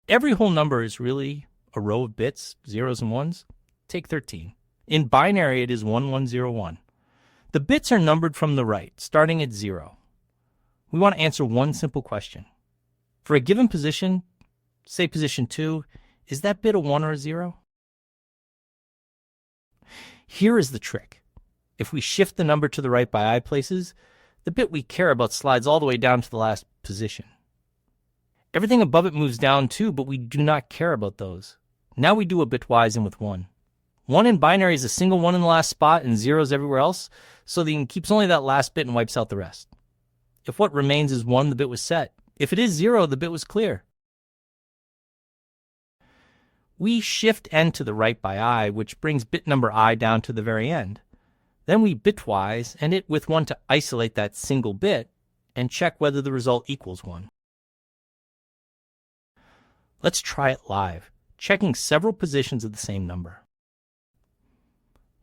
every whole number is really a row of bits, zeros and ones. Take 13. In binary, it is 1101. The bits are numbered from the right, starting at 0. We want to answer one simple question. For a given position, say position 2, is that bit a 1 or a 0? Here is the trick. If we shift the number to the right by I places, the bit we care about slides all the way down to the last position. Everything above it moves down too, but we do not care about those. Now we do a bitwise and with 1. 1 in binary is a single 1 in the last spot and zeros everywhere else, so the keeps only that last bit and wipes out the rest. If what remains is 1, the bit was set. If it is 0, the bit was clear. We shift n to the right by I, which brings bit number I down to the very end. Then we bitwise and it with 1 to isolate that single bit and check whether the result equals 1. Let's try it live, checking several positions of the same number.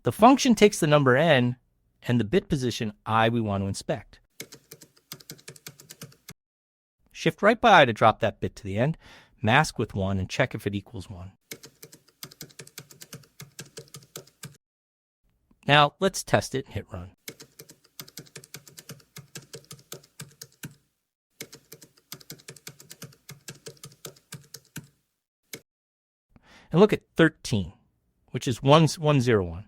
The function takes the number n and the bit position I we want to inspect. Shift right by I to drop that bit to the end, mask with 1, and check if it equals 1. Now let's test it and hit run. And look at 13, which is 101.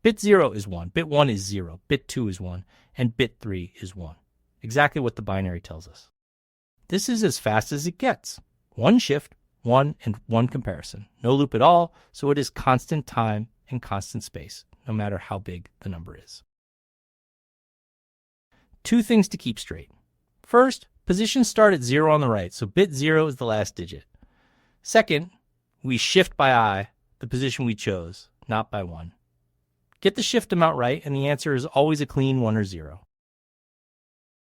Bit 0 is 1, bit 1 is 0, bit 2 is 1, and bit 3 is 1. Exactly what the binary tells us. This is as fast as it gets. 1 shift, 1, and 1 comparison. No loop at all, so it is constant time and constant space, no matter how big the number is. 2 things to keep straight. First, positions start at 0 on the right, so bit 0 is the last digit. Second, we shift by I, the position we chose, not by 1. Get the shift amount right, and the answer is always a clean 1 or 0.